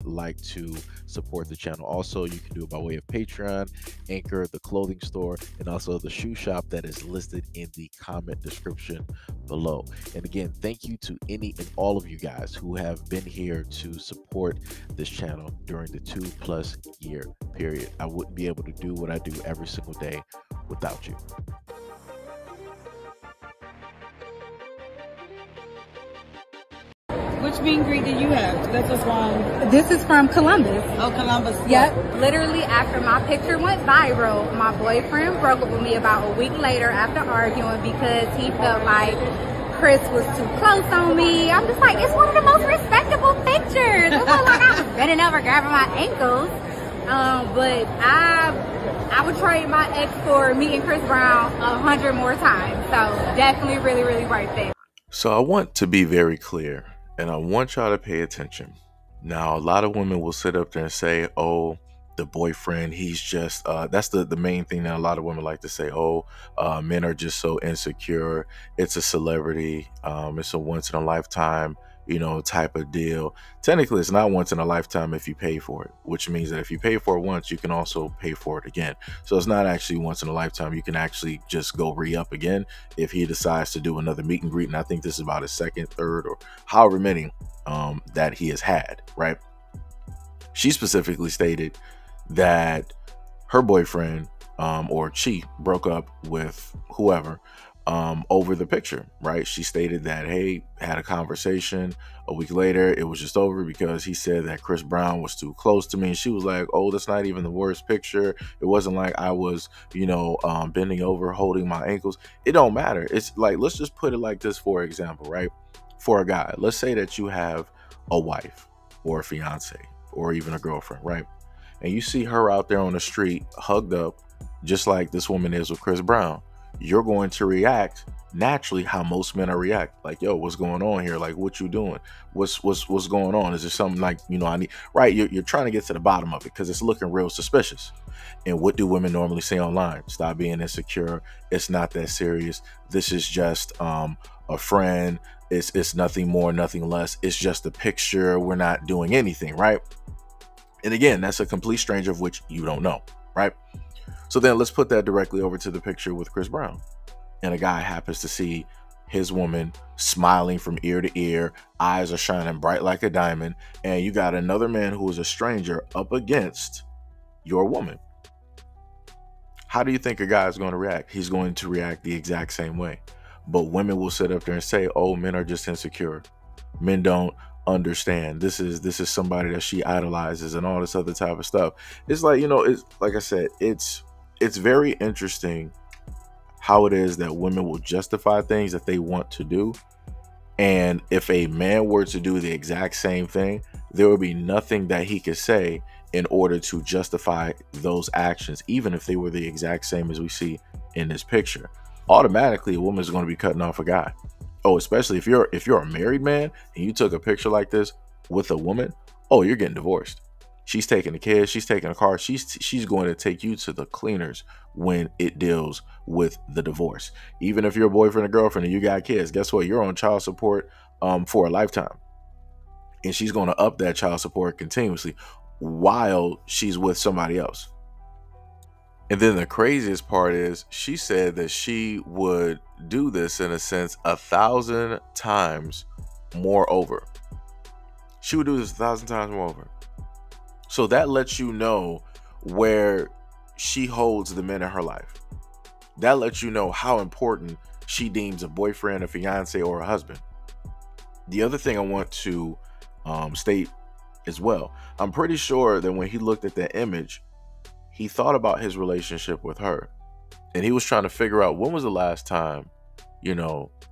like to support the channel. Also, you can do it by way of Patreon, Anchor, the clothing store, and also the shoe shop that is listed in the comment description below. And again, thank you to any and all of you guys who have been here to support this channel during the 2+ year period. I wouldn't be able to do what I do every single day without you. Which meet and greet did you have? This was from... This is from Columbus. Oh, Columbus. Yep. Literally after my picture went viral, my boyfriend broke up with me about a week later after arguing because he felt like Chris was too close on me. I'm just like, it's one of the most respectable pictures. It wasn't like I was bending over grabbing my ankles. But I would trade my ex for meeting Chris Brown 100 more times. So definitely really, really worth it. So I want to be very clear, and I want y'all to pay attention. Now, a lot of women will sit up there and say, oh, the boyfriend, he's just, that's the main thing that a lot of women like to say, oh, men are just so insecure. It's a celebrity. It's a once in a lifetime, type of deal. Technically, it's not once in a lifetime if you pay for it, which means that if you pay for it once, you can also pay for it again. So it's not actually once in a lifetime. You can actually just go re-up again if he decides to do another meet and greet. And I think this is about his second, third, or however many that he has had, right? She specifically stated that her boyfriend or she broke up with whoever over the picture, right? She stated that, hey, had a conversation a week later. It was just over because he said that Chris Brown was too close to me. And she was like, oh, that's not even the worst picture. It wasn't like I was, bending over, holding my ankles. It don't matter. It's like, let's just put it like this, for example, right? For a guy, let's say that you have a wife or a fiance or even a girlfriend, right? And you see her out there on the street hugged up, just like this woman is with Chris Brown. You're going to react naturally how most men are react. Like, yo, what's going on here? Like, what you doing? What's going on? Is there something like, I need, right? You're trying to get to the bottom of it because it's looking real suspicious. And what do women normally say online? Stop being insecure. It's not that serious. This is just a friend. It's nothing more, nothing less. It's just a picture. We're not doing anything, right? And again, that's a complete stranger of which you don't know, right? So then let's put that directly over to the picture with Chris Brown. And a guy happens to see his woman smiling from ear to ear, eyes are shining bright like a diamond, and you got another man who is a stranger up against your woman. How do you think a guy is going to react? He's going to react the exact same way. But women will sit up there and say, oh, men are just insecure. Men don't understand. This is somebody that she idolizes and all this other type of stuff. It's like, it's like I said, it's very interesting how it is that women will justify things that they want to do. And if a man were to do the exact same thing, there would be nothing that he could say in order to justify those actions, even if they were the exact same as we see in this picture. Automatically, a woman is going to be cutting off a guy. Oh, especially if you're a married man and you took a picture like this with a woman, oh, you're getting divorced. She's taking the kids, she's taking a car, she's going to take you to the cleaners when it deals with the divorce. Even if you're a boyfriend or girlfriend and you got kids, guess what? You're on child support for a lifetime. And she's going to up that child support continuously while she's with somebody else. And then the craziest part is she said that she would do this in a sense 1,000 times more over. She would do this 1,000 times more over. So that lets you know where she holds the men in her life. That lets you know how important she deems a boyfriend, a fiance, or a husband. The other thing I want to state as well, I'm pretty sure that when he looked at that image, he thought about his relationship with her. And he was trying to figure out, when was the last time,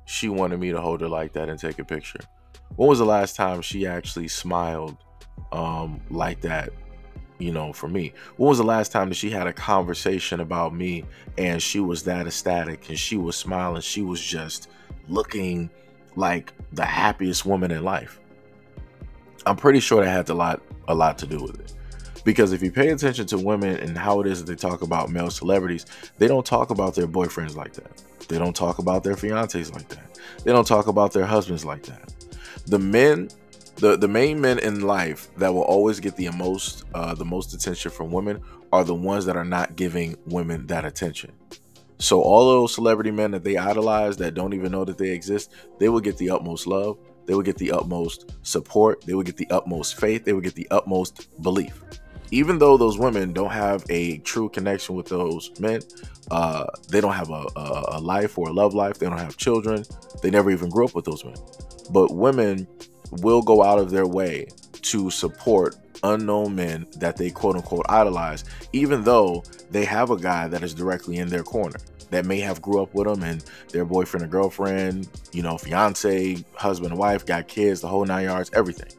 she wanted me to hold her like that and take a picture? When was the last time she actually smiled like that, for me? When was the last time that she had a conversation about me and she was that ecstatic and she was smiling? She was just looking like the happiest woman in life. I'm pretty sure that had a lot to do with it. Because if you pay attention to women and how it is that they talk about male celebrities, they don't talk about their boyfriends like that. They don't talk about their fiancés like that. They don't talk about their husbands like that. The men The main men in life that will always get the most attention from women are the ones that are not giving women that attention. So all those celebrity men that they idolize that don't even know that they exist, they will get the utmost love. They will get the utmost support. They will get the utmost faith. They will get the utmost belief. Even though those women don't have a true connection with those men, they don't have a life or a love life. They don't have children. They never even grew up with those men. But women will go out of their way to support unknown men that they quote unquote idolize, even though they have a guy that is directly in their corner that may have grew up with them and their boyfriend or girlfriend, you know, fiance, husband and wife, got kids, the whole 9 yards, everything.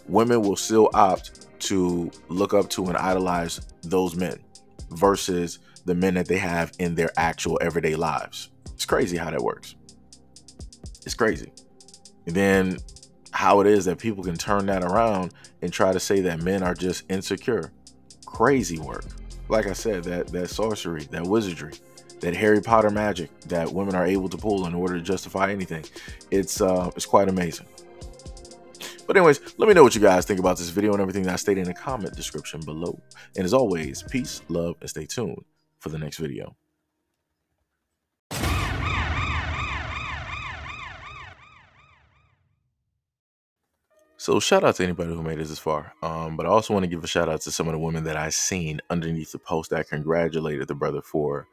Women will still opt to look up to and idolize those men versus the men that they have in their actual everyday lives. It's crazy how that works. It's crazy. And then how it is that people can turn that around and try to say that men are just insecure. Crazy work. Like I said, that sorcery, that wizardry, that Harry Potter magic that women are able to pull in order to justify anything. It's quite amazing. But anyways, let me know what you guys think about this video and everything that I stated in the comment description below. And as always, peace, love, and stay tuned for the next video. So shout out to anybody who made it this far. But I also want to give a shout out to some of the women that I seen underneath the post that congratulated the brother for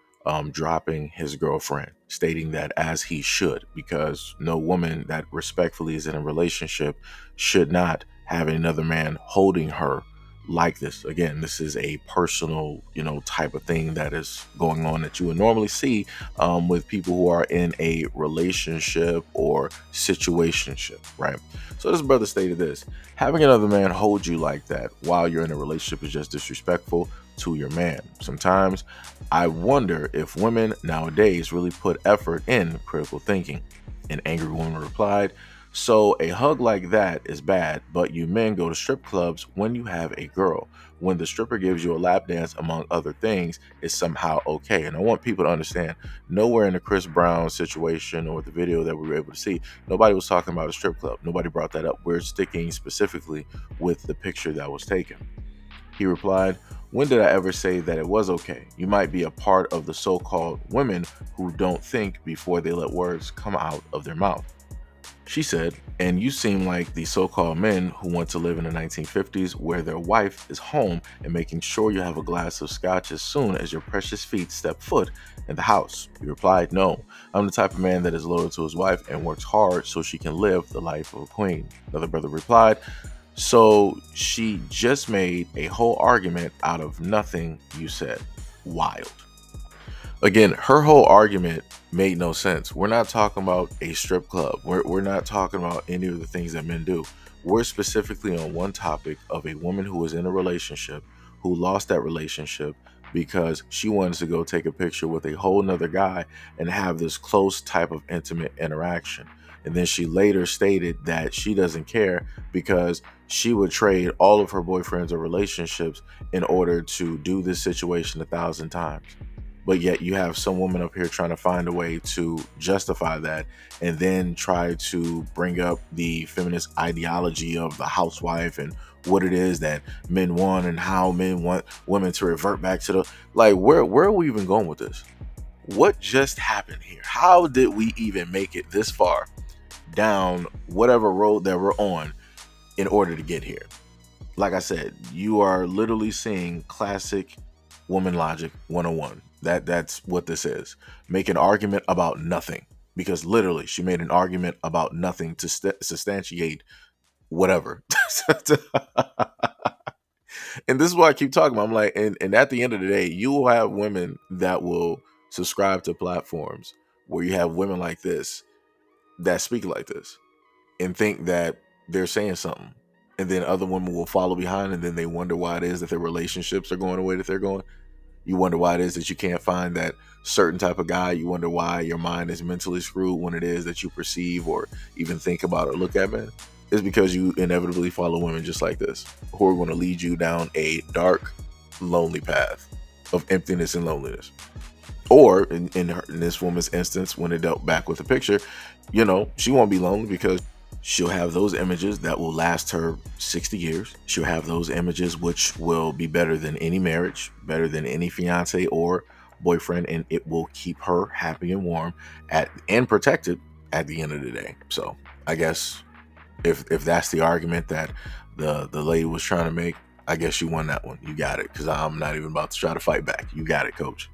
dropping his girlfriend, stating that as he should, because no woman that respectfully is in a relationship should not have another man holding her like this. Again, this is a personal, type of thing that is going on that you would normally see with people who are in a relationship or situationship, right? So this brother stated this: having another man hold you like that while you're in a relationship is just disrespectful to your man. Sometimes I wonder if women nowadays really put effort in critical thinking. An angry woman replied, "So a hug like that is bad, but you men go to strip clubs when you have a girl. When the stripper gives you a lap dance, among other things, is somehow okay." And I want people to understand, nowhere in the Chris Brown situation or the video that we were able to see, nobody was talking about a strip club. Nobody brought that up. We're sticking specifically with the picture that was taken. He replied, "When did I ever say that it was okay? You might be a part of the so-called women who don't think before they let words come out of their mouth." She said, "And you seem like the so-called men who want to live in the 1950s where their wife is home and making sure you have a glass of scotch as soon as your precious feet step foot in the house." He replied, "No, I'm the type of man that is loyal to his wife and works hard so she can live the life of a queen." Another brother replied, "So she just made a whole argument out of nothing you said. Wild." Again, her whole argument made no sense. We're not talking about a strip club. We're not talking about any of the things that men do. We're specifically on one topic of a woman who was in a relationship, who lost that relationship because she wanted to go take a picture with a whole nother guy and have this close type of intimate interaction. And then she later stated that she doesn't care because she would trade all of her boyfriends or relationships in order to do this situation 1,000 times. But yet you have some woman up here trying to find a way to justify that and then try to bring up the feminist ideology of the housewife and what it is that men want and how men want women to revert back to the, like, where are we even going with this? What just happened here? How did we even make it this far down whatever road that we're on in order to get here? Like I said, you are literally seeing classic woman logic 101. That's what this is. Make an argument about nothing, because literally she made an argument about nothing to substantiate whatever. And this is what I keep talking about. I'm like, and at the end of the day, you will have women that will subscribe to platforms where you have women like this that speak like this and think that they're saying something. And then other women will follow behind, and then they wonder why it is that their relationships are going the way that they're going. You wonder why it is that you can't find that certain type of guy. You wonder why your mind is mentally screwed when it is that you perceive or even think about or look at men. It's because you inevitably follow women just like this, who are going to lead you down a dark, lonely path of emptiness and loneliness. Or in this woman's instance, when it dealt back with the picture, she won't be lonely because She'll have those images that will last her 60 years. She'll have those images which will be better than any marriage, better than any fiance or boyfriend, and it will keep her happy and warm and protected at the end of the day. So I guess if that's the argument that the lady was trying to make, I guess you won that one. You got it, because I'm not even about to try to fight back. You got it, coach.